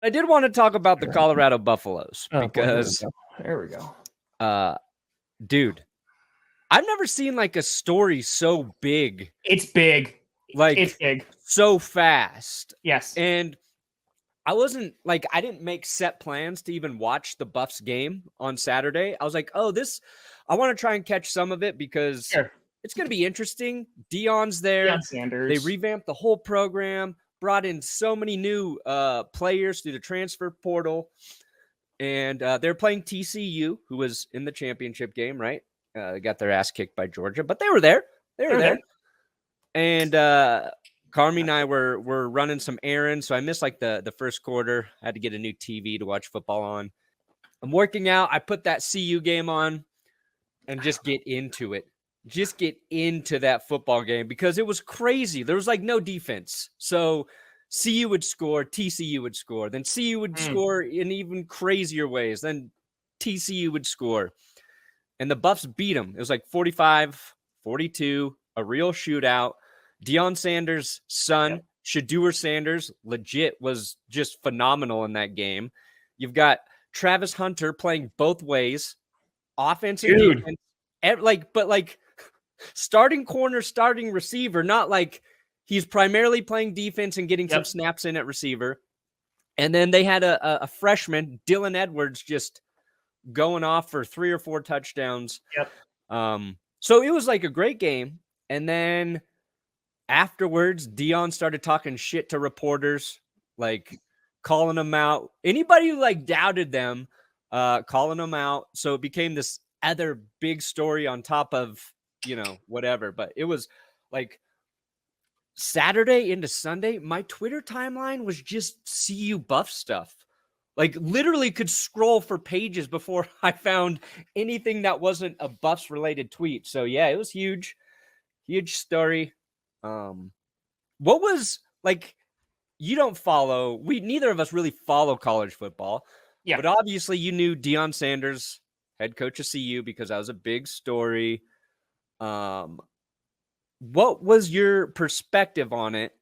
I did want to talk about the Colorado Buffaloes because, here we go. Dude, I've never seen like a story so big. It's big. Like, it's big. So fast. Yes. And I didn't make set plans to even watch the Buffs game on Saturday. I was like, I want to try and catch some of it because it's going to be interesting. Deion's there. Deion Sanders. They revamped the whole program, brought in so many new players through the transfer portal. And they're playing TCU, who was in the championship game, right? They got their ass kicked by Georgia, but they were there. They were there. And Carmi and I were running some errands, so I missed like the first quarter. I had to get a new TV to watch football on. I'm working out. I put that CU game on and just get into it. Just get into that football game because it was crazy. There was like no defense. So CU would score, TCU would score. Then CU would score in even crazier ways. Then TCU would score. And the Buffs beat them. It was like 45-42, a real shootout. Deion Sanders' son, Shedeur Sanders, legit was just phenomenal in that game. You've got Travis Hunter playing both ways, offense and defense. But starting corner, starting receiver, not like he's primarily playing defense and getting some snaps in at receiver. And then they had a freshman, Dylan Edwards, just going off for 3 or 4 touchdowns. So it was like a great game. And then afterwards, Deion started talking shit to reporters, like calling them out. Anybody who like doubted them, calling them out. So it became this other big story on top of, whatever. But it was like Saturday into Sunday, my Twitter timeline was just CU Buff stuff. Like literally could scroll for pages before I found anything that wasn't a Buffs related tweet. So yeah, it was huge story. What was like, you don't follow, neither of us really follow college football. Yeah. But obviously you knew Deion Sanders, head coach of CU, because that was a big story. What was your perspective on it?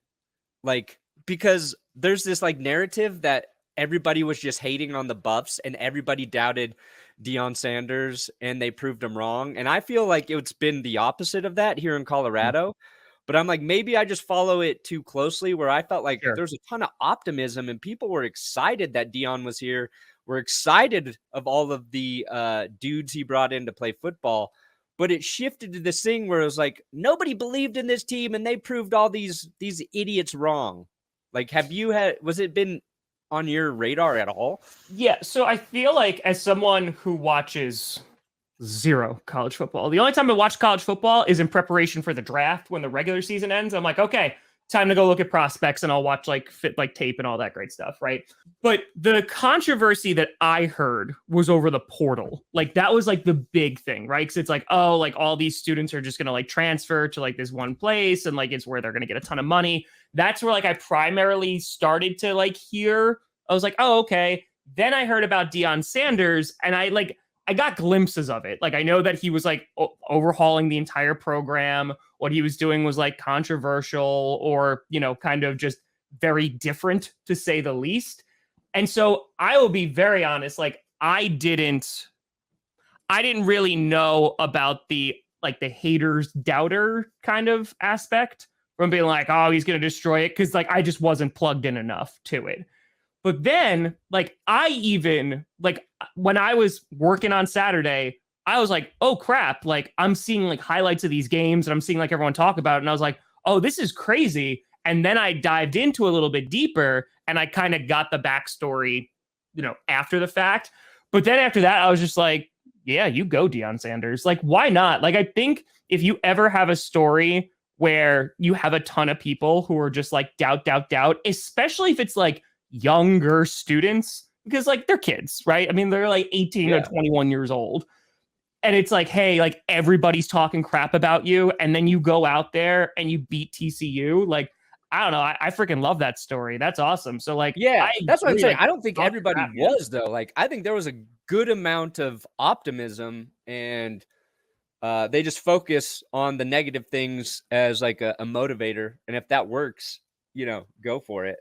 Like, because there's this like narrative that everybody was just hating on the Buffs and everybody doubted Deion Sanders and they proved him wrong. And I feel like it's been the opposite of that here in Colorado. But I'm like, maybe I just follow it too closely, where I felt like there's a ton of optimism and people were excited that Deion was here. We're excited of all of the dudes he brought in to play football. But it shifted to this thing where it was like, nobody believed in this team and they proved all these idiots wrong. Like, was it been on your radar at all? Yeah. So I feel like, as someone who watches zero college football, the only time I watch college football is in preparation for the draft. When the regular season ends, I'm like, okay, time to go look at prospects, and I'll watch tape and all that great stuff, right? But the controversy that I heard was over the portal. Like, that was like the big thing, right? Because it's like, oh, like all these students are just gonna like transfer to like this one place, and like it's where they're gonna get a ton of money. That's where like I primarily started to like hear. I was like, oh, okay. Then I heard about Deion Sanders, and I got glimpses of it. Like, I know that he was like overhauling the entire program. What he was doing was like controversial, or, kind of just very different, to say the least. And so I will be very honest. Like, I didn't really know about the haters, doubter kind of aspect, from being like, oh, he's going to destroy it. Cause like, I just wasn't plugged in enough to it. But then, like, when I was working on Saturday, I was like, oh, crap. Like, I'm seeing, like, highlights of these games, and I'm seeing, like, everyone talk about it. And I was like, oh, this is crazy. And then I dived into a little bit deeper, and I kind of got the backstory, after the fact. But then after that, I was just like, yeah, you go, Deion Sanders. Like, why not? Like, I think if you ever have a story where you have a ton of people who are just like, doubt, especially if it's like younger students, because like they're kids, right? I mean, they're like 18 or 21 years old. And it's like, hey, like everybody's talking crap about you. And then you go out there and you beat TCU. Like, I don't know. I freaking love that story. That's awesome. So like, yeah, that's what I'm saying. I don't think everybody was though. Like, I think there was a good amount of optimism, and they just focus on the negative things as like a motivator. And if that works, go for it.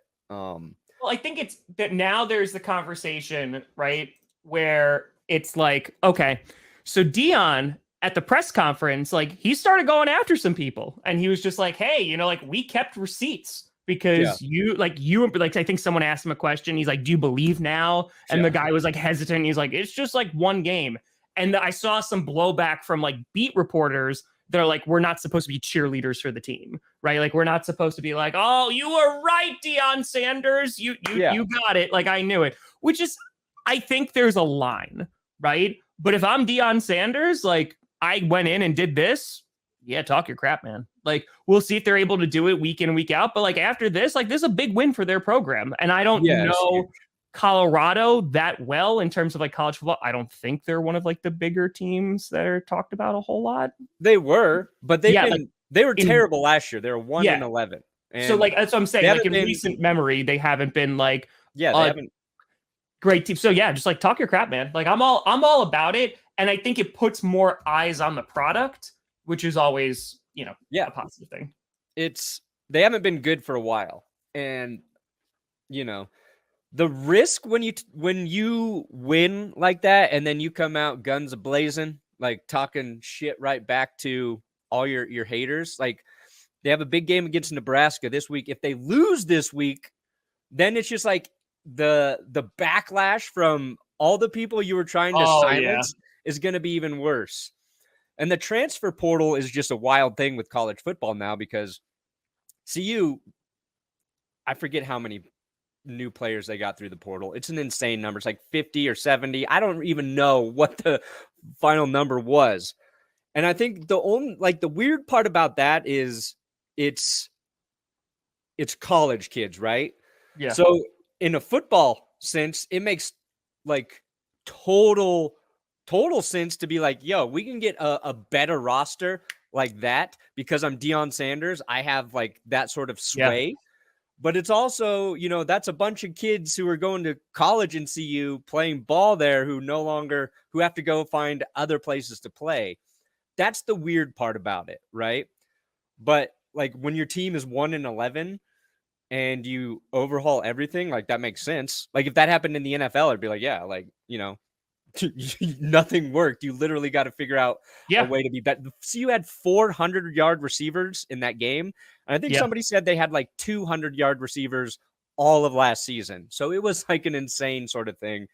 Well, I think it's that now there's the conversation, right, where it's like, okay, so Deion at the press conference, like he started going after some people, and he was just like, hey, like we kept receipts Yeah, because like I think someone asked him a question. He's like, do you believe now? And the yeah, guy was like hesitant. He's like, it's just like one game. And I saw some blowback from like beat reporters. They're like, we're not supposed to be cheerleaders for the team, right? Like, we're not supposed to be like, oh, you were right, Deion Sanders. yeah, You got it. Like, I knew it. Which is, I think there's a line, right? But if I'm Deion Sanders, like, I went in and did this. Yeah, talk your crap, man. Like, we'll see if they're able to do it week in, week out. But like after this, like, this is a big win for their program. And I don't yeah. It's know huge. Colorado that well in terms of like college football. I don't think they're one of like the bigger teams that are talked about a whole lot. They were, but Yeah, like they were in terrible last year. They were 1-11, so and like that's what I'm they saying. Like haven't in been. recent memory, they haven't been like Yeah, they a haven't. great team. So yeah, just like talk your crap, man. Like I'm all about it. And I think it puts more eyes on the product, which is always, Yeah, a positive thing. they haven't been good for a while, and you know the risk when you win like that, and then you come out guns a blazing, like talking shit right back to all your haters. Like they have a big game against Nebraska this week. If they lose this week, then it's just like the backlash from all the people you were trying to Oh yeah. silence is going to be even worse. And the transfer portal is just a wild thing with college football now because CU, I forget how many new players they got through the portal. It's an insane number. It's like 50 or 70. I don't even know what the final number was. And I think the weird part about that is it's college kids, right? Yeah. So in a football sense, it makes like total sense to be like, yo, we can get a better roster like that because I'm Deion Sanders. I have like that sort of Yeah. sway. But it's also, that's a bunch of kids who are going to college and CU playing ball there who have to go find other places to play. That's the weird part about it, right? But like when your team is 1-11 and you overhaul everything, like that makes sense. Like if that happened in the NFL, I'd be like, yeah, like, nothing worked. You literally got to figure out a Yeah. way to be better. CU had 400-yard receivers in that game. And I think Yeah. somebody said they had like 200-yard receivers all of last season. So it was like an insane sort of thing.